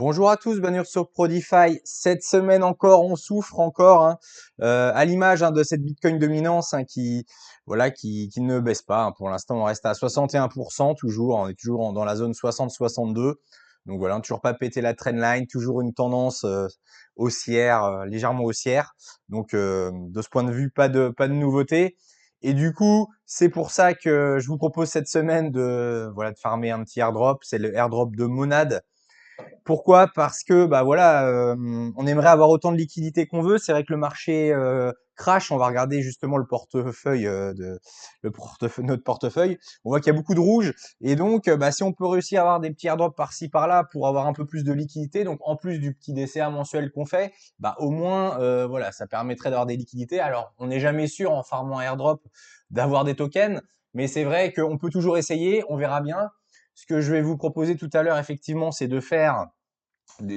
Bonjour à tous, bienvenue sur Prodify. Cette semaine encore, on souffre encore, hein, à l'image de cette Bitcoin dominance qui ne baisse pas, hein. Pour l'instant, on reste à 61% toujours, on est toujours dans la zone 60-62. Donc voilà, toujours pas pété la trendline, toujours une tendance haussière, légèrement haussière. Donc de ce point de vue, pas de nouveauté. Et du coup, c'est pour ça que je vous propose cette semaine de farmer un petit airdrop. C'est le airdrop de Monad. Pourquoi? Parce que on aimerait avoir autant de liquidités qu'on veut. C'est vrai que le marché crash. On va regarder justement le portefeuille notre portefeuille. On voit qu'il y a beaucoup de rouge et donc si on peut réussir à avoir des petits airdrops par-ci par-là pour avoir un peu plus de liquidité, donc en plus du petit DCA mensuel qu'on fait, au moins ça permettrait d'avoir des liquidités. Alors on n'est jamais sûr en farmant airdrop d'avoir des tokens, mais c'est vrai qu'on peut toujours essayer. On verra bien. Ce que je vais vous proposer tout à l'heure, effectivement, c'est de faire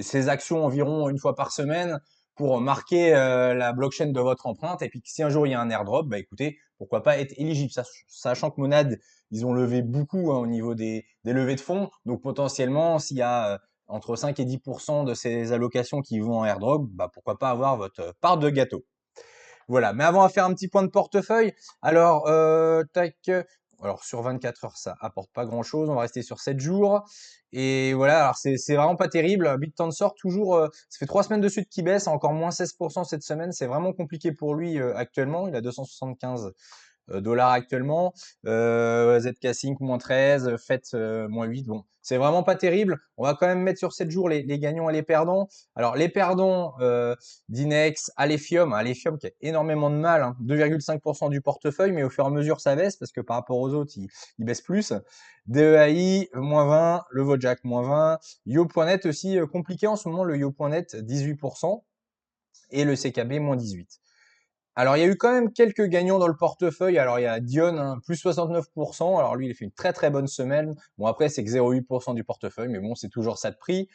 ces actions environ une fois par semaine pour marquer la blockchain de votre empreinte. Et puis si un jour il y a un airdrop, écoutez, pourquoi pas être éligible, sachant que Monad, ils ont levé beaucoup, hein, au niveau des levées de fonds. Donc potentiellement, s'il y a entre 5 et 10% de ces allocations qui vont en airdrop, pourquoi pas avoir votre part de gâteau. Voilà, mais avant, on va faire un petit point de portefeuille. Alors, alors sur 24 heures, ça apporte pas grand-chose. On va rester sur 7 jours. Et voilà, alors c'est vraiment pas terrible. BitTensor, toujours, ça fait 3 semaines de suite qu'il baisse, encore moins 16% cette semaine. C'est vraiment compliqué pour lui actuellement. Il a 275 dollars actuellement. ZK Sync moins 13, FET moins 8. Bon, c'est vraiment pas terrible. On va quand même mettre sur 7 jours les gagnants et les perdants. Alors les perdants, Dinex, Alephium qui a énormément de mal, hein, 2,5% du portefeuille, mais au fur et à mesure ça baisse parce que par rapport aux autres, il baisse plus. DEAI moins 20, le Wojak moins 20, Yo.net aussi compliqué en ce moment, le Yo.net 18% et le CKB moins 18. Alors, il y a eu quand même quelques gagnants dans le portefeuille. Alors, il y a Dion, hein, plus 69%. Alors, lui, il a fait une très, très bonne semaine. Bon, après, c'est que 0,8% du portefeuille, mais bon, c'est toujours ça de prix.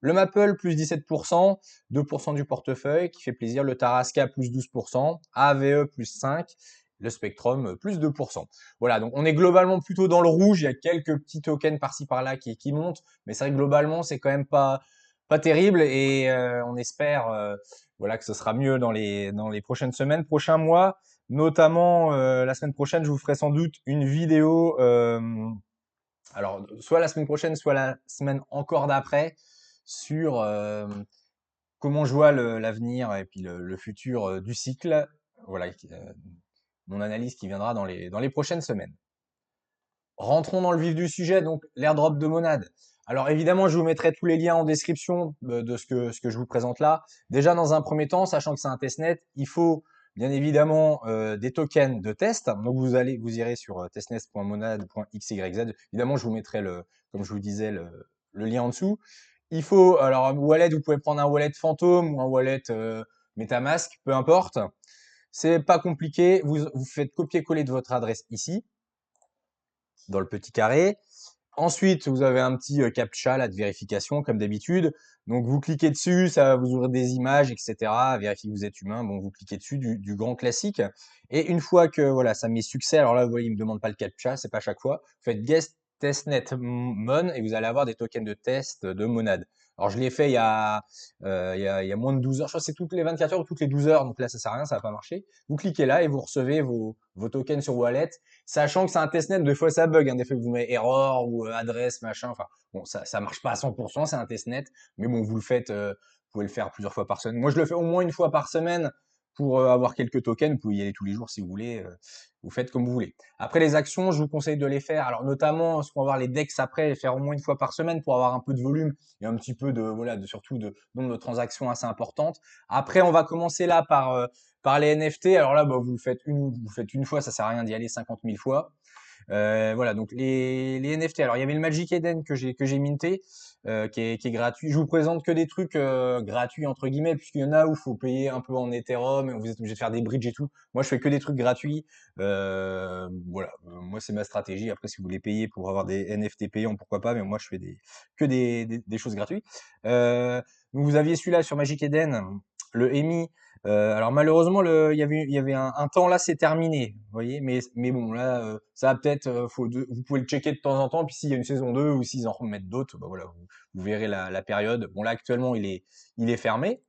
Le Maple, plus 17%, 2% du portefeuille, qui fait plaisir. Le Tarasca, plus 12%. AVE, plus 5%. Le Spectrum, plus 2%. Voilà, donc on est globalement plutôt dans le rouge. Il y a quelques petits tokens par-ci par-là qui montent, mais c'est vrai que globalement, c'est quand même pas terrible et on espère que ce sera mieux dans les prochaines semaines, prochains mois. Notamment la semaine prochaine, je vous ferai sans doute une vidéo. Alors soit la semaine prochaine, soit la semaine encore d'après sur comment je vois l'avenir et puis le futur du cycle. Voilà, mon analyse qui viendra dans les prochaines semaines. Rentrons dans le vif du sujet, donc l'airdrop de Monad. Alors évidemment, je vous mettrai tous les liens en description de ce que je vous présente là. Déjà, dans un premier temps, sachant que c'est un testnet, il faut bien évidemment des tokens de test. Donc vous irez sur testnet.monad.xyz. Évidemment, je vous mettrai comme je vous disais, le lien en dessous. Il faut, alors un wallet, vous pouvez prendre un wallet fantôme ou un wallet MetaMask, peu importe. C'est pas compliqué. Vous faites copier-coller de votre adresse ici dans le petit carré. Ensuite, vous avez un petit captcha là de vérification comme d'habitude. Donc vous cliquez dessus, ça va vous ouvrir des images, etc. Vérifier que vous êtes humain. Bon, vous cliquez dessus du grand classique. Et une fois que voilà, ça met succès, alors là, vous voyez, il me demande pas le captcha, c'est pas à chaque fois. Vous faites guest testnet mon et vous allez avoir des tokens de test de Monad. Alors je l'ai fait il y a moins de 12 heures. Je crois que c'est toutes les 24 heures ou toutes les 12 heures. Donc là, ça sert à rien, ça va pas marcher. Vous cliquez là et vous recevez vos tokens sur wallet. Sachant que c'est un testnet, des fois ça bug, hein, des fois vous mettez erreur ou adresse, machin. Enfin, bon, ça marche pas à 100%, c'est un testnet, mais bon, vous le faites, vous pouvez le faire plusieurs fois par semaine. Moi, je le fais au moins une fois par semaine pour avoir quelques tokens. Vous pouvez y aller tous les jours si vous voulez. Vous faites comme vous voulez. Après les actions, je vous conseille de les faire. Alors notamment, ce qu'on va voir les DEX après, les faire au moins une fois par semaine pour avoir un peu de volume et un petit peu surtout de nombre de transactions assez importantes. Après, on va commencer là par les NFT. Alors là, vous faites une fois, ça sert à rien d'y aller 50 000 fois. Voilà, donc les NFT. Alors il y avait le Magic Eden que j'ai minté, qui est gratuit. Je vous présente que des trucs gratuits entre guillemets, puisqu'il y en a où il faut payer un peu en Ethereum, et vous êtes obligé de faire des bridges et tout. Moi, je fais que des trucs gratuits. Moi c'est ma stratégie. Après, si vous voulez payer pour avoir des NFT payants, pourquoi pas, mais moi je fais que des choses gratuites. Donc vous aviez celui-là sur Magic Eden, le EMI. Alors malheureusement, il y avait un temps là, c'est terminé, vous voyez. Mais bon, là, ça va peut-être, vous pouvez le checker de temps en temps. Puis s'il y a une saison 2 ou s'ils en remettent d'autres, bah voilà, vous verrez la période. Bon là, actuellement, il est fermé.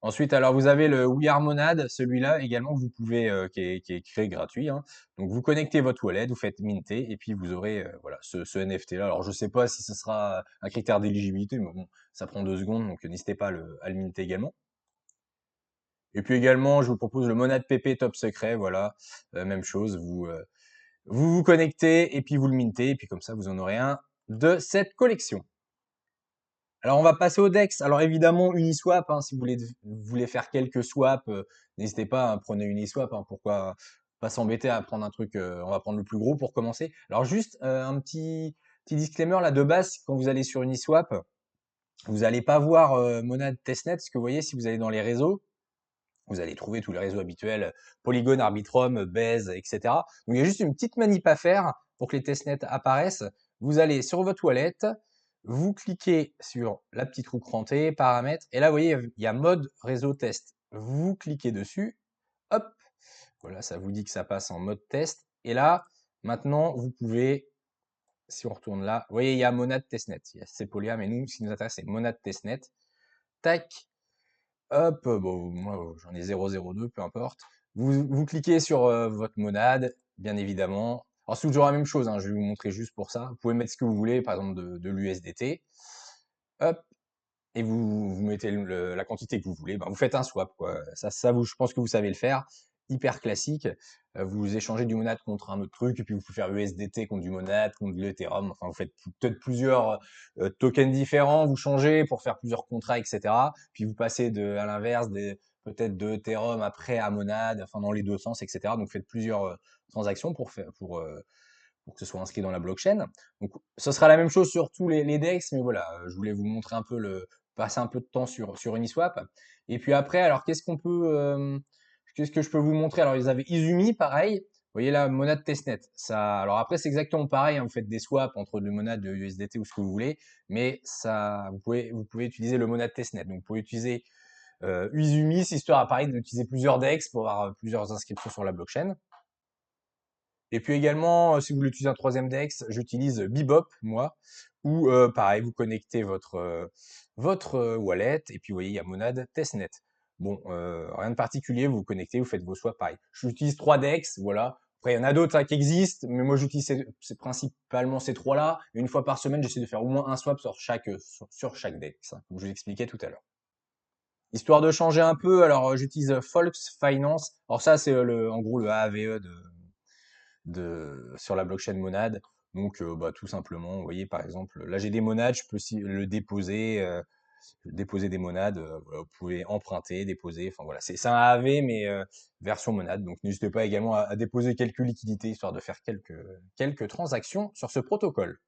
Ensuite, alors vous avez le We Are Monad, celui-là également que vous pouvez, qui est créé gratuit, hein. Donc vous connectez votre wallet, vous faites minter et puis vous aurez voilà ce NFT-là. Alors je sais pas si ce sera un critère d'éligibilité, mais bon, ça prend 2 secondes, donc n'hésitez pas à le minter également. Et puis également, je vous propose le Monad PP Top Secret, voilà, même chose, vous connectez et puis vous le mintez, et puis comme ça vous en aurez un de cette collection. Alors on va passer au DEX. Alors évidemment Uniswap, hein, si vous voulez faire quelques swaps, n'hésitez pas, hein, prenez Uniswap, hein, pourquoi pas s'embêter à prendre un truc, on va prendre le plus gros pour commencer. Alors juste un petit disclaimer là de base, quand vous allez sur Uniswap, vous n'allez pas voir Monad Testnet, parce que vous voyez si vous allez dans les réseaux, vous allez trouver tous les réseaux habituels, Polygon, Arbitrum, Base, etc. Donc il y a juste une petite manip à faire pour que les testnets apparaissent. Vous allez sur votre wallet, vous cliquez sur la petite roue crantée, paramètres, et là vous voyez, il y a mode réseau test. Vous cliquez dessus, hop, voilà, ça vous dit que ça passe en mode test. Et là, maintenant, vous pouvez, si on retourne là, vous voyez, il y a Monad Testnet. Il y a Sepolia, mais nous, ce qui nous intéresse, c'est Monad Testnet. Tac, hop, bon, moi j'en ai 0,02, peu importe. Vous cliquez sur votre monade, bien évidemment. Alors c'est toujours la même chose, hein, je vais vous montrer juste pour ça. Vous pouvez mettre ce que vous voulez, par exemple de l'USDT. Hop, et vous mettez la quantité que vous voulez. Ben, vous faites un swap, quoi. Je pense que vous savez le faire. Hyper classique. Vous échangez du monade contre un autre truc, et puis vous pouvez faire USDT contre du monade, contre de l'Ethereum. Enfin, vous faites peut-être plusieurs tokens différents, vous changez pour faire plusieurs contrats, etc. Puis vous passez à l'inverse, peut-être de Ethereum après à monade, enfin dans les deux sens, etc. Donc vous faites plusieurs transactions pour que ce soit inscrit dans la blockchain. Donc, ce sera la même chose sur tous les DEX, mais voilà, je voulais vous montrer un peu passer un peu de temps sur Uniswap. Et puis après, alors qu'est-ce que je peux vous montrer? Alors, ils avaient Izumi, pareil. Vous voyez là, Monad Testnet. Alors après, c'est exactement pareil, hein, vous faites des swaps entre le Monad de USDT ou ce que vous voulez, mais vous pouvez utiliser le Monad Testnet. Donc, vous pouvez utiliser Izumi, c'est histoire à pareil d'utiliser plusieurs DEX pour avoir plusieurs inscriptions sur la blockchain. Et puis également, si vous voulez utiliser un troisième DEX, j'utilise Bebop, moi, où pareil, vous connectez votre wallet, et puis vous voyez, il y a Monad Testnet. Bon, rien de particulier, vous vous connectez, vous faites vos swaps, pareil. J'utilise 3 DEX, voilà. Après, il y en a d'autres qui existent, mais moi j'utilise c'est principalement ces trois-là. Une fois par semaine, j'essaie de faire au moins un swap sur chaque DEX, hein, comme je vous expliquais tout à l'heure. Histoire de changer un peu, alors j'utilise Folks Finance. Alors ça, c'est en gros le AAVE sur la blockchain Monad. Donc, bah, tout simplement, vous voyez, par exemple, là j'ai des monades, je peux aussi le déposer des monades, voilà, vous pouvez emprunter, déposer, enfin voilà, c'est un AAV, mais version monade. Donc n'hésitez pas également à déposer quelques liquidités, histoire de faire quelques transactions sur ce protocole.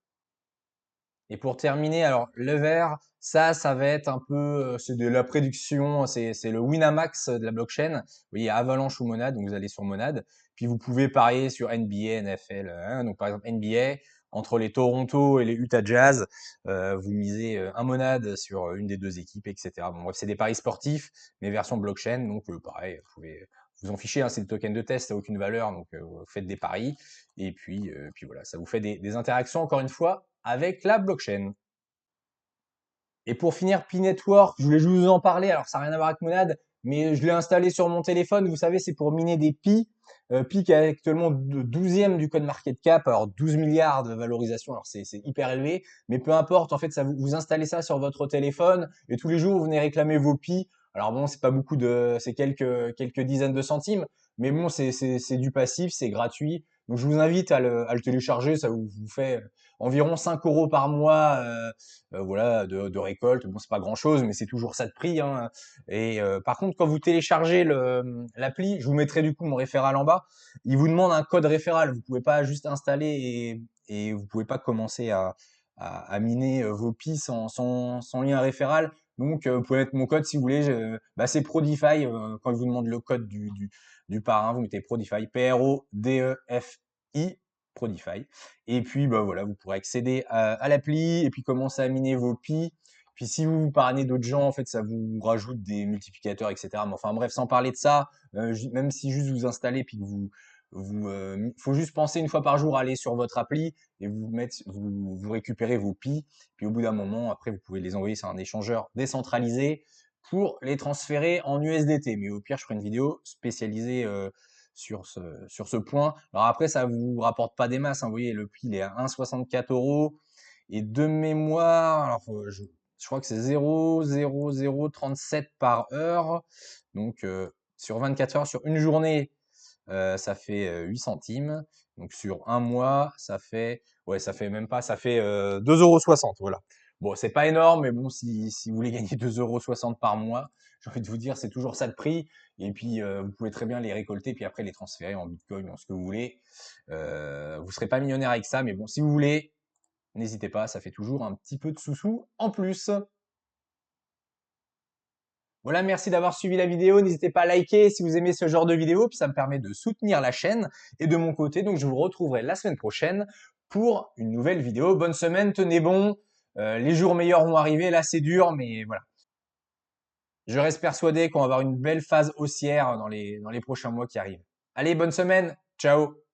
Et pour terminer, alors le vert, ça va être un peu, c'est de la prédiction, c'est le Winamax de la blockchain. Vous voyez, Avalanche ou Monad, donc vous allez sur Monad. Puis vous pouvez parier sur NBA, NFL, hein. Donc par exemple NBA, entre les Toronto et les Utah Jazz, vous misez un Monad sur une des deux équipes, etc. Bon bref, c'est des paris sportifs, mais version blockchain. Donc pareil, vous pouvez vous en ficher, hein, c'est des tokens de test, ça n'a aucune valeur, donc vous faites des paris. Et puis voilà, ça vous fait des interactions, encore une fois, avec la blockchain. Et pour finir, Pi Network, je voulais juste vous en parler. Alors, ça n'a rien à voir avec Monad, mais je l'ai installé sur mon téléphone. Vous savez, c'est pour miner des Pi. Pi qui est actuellement 12e du code market cap. Alors, 12 milliards de valorisation. Alors, c'est hyper élevé. Mais peu importe, en fait, vous installez ça sur votre téléphone et tous les jours, vous venez réclamer vos Pi. Alors bon, c'est pas beaucoup c'est quelques dizaines de centimes. Mais bon, c'est du passif, c'est gratuit. Donc, je vous invite à le télécharger. Ça vous fait environ 5 euros par mois. Voilà, de récolte. Bon, c'est pas grand-chose, mais c'est toujours ça de prix, hein. Et par contre, quand vous téléchargez l'appli, je vous mettrai du coup mon référal en bas. Il vous demande un code référal. Vous pouvez pas juste installer et vous pouvez pas commencer à miner vos pi sans lien référal. Donc, vous pouvez mettre mon code si vous voulez. Bah, c'est Prodify. Quand il vous demande le code du parrain, vous mettez Prodify, Prodefy, Prodify. Et puis, bah voilà, vous pourrez accéder à l'appli et puis commencer à miner vos pi. Puis si vous parrainez d'autres gens, en fait, ça vous rajoute des multiplicateurs, etc. Mais enfin bref, sans parler de ça, même si juste vous installez puis que faut juste penser une fois par jour à aller sur votre appli et vous récupérez vos pi. Puis au bout d'un moment, après, vous pouvez les envoyer sur un échangeur décentralisé pour les transférer en USDT. Mais au pire, je ferai une vidéo spécialisée sur ce point. Alors après, ça vous rapporte pas des masses, hein. Vous voyez, le prix il est à 1,64 euros. Et de mémoire, alors je crois que c'est 0,0037 par heure. Donc sur 24 heures, sur une journée, ça fait 8 centimes. Donc sur un mois, ça fait même pas, ça fait 2,60 €. Voilà. Bon, c'est pas énorme, mais bon, si vous voulez gagner 2,60 € par mois, j'ai envie de vous dire, c'est toujours ça de prix. Et puis, vous pouvez très bien les récolter, puis après les transférer en Bitcoin, en ce que vous voulez. Vous serez pas millionnaire avec ça, mais bon, si vous voulez, n'hésitez pas, ça fait toujours un petit peu de sous-sous en plus. Voilà, merci d'avoir suivi la vidéo. N'hésitez pas à liker si vous aimez ce genre de vidéo, puis ça me permet de soutenir la chaîne. Et de mon côté, donc je vous retrouverai la semaine prochaine pour une nouvelle vidéo. Bonne semaine, tenez bon. Les jours meilleurs vont arriver, là c'est dur, mais voilà. Je reste persuadé qu'on va avoir une belle phase haussière dans les prochains mois qui arrivent. Allez, bonne semaine, ciao!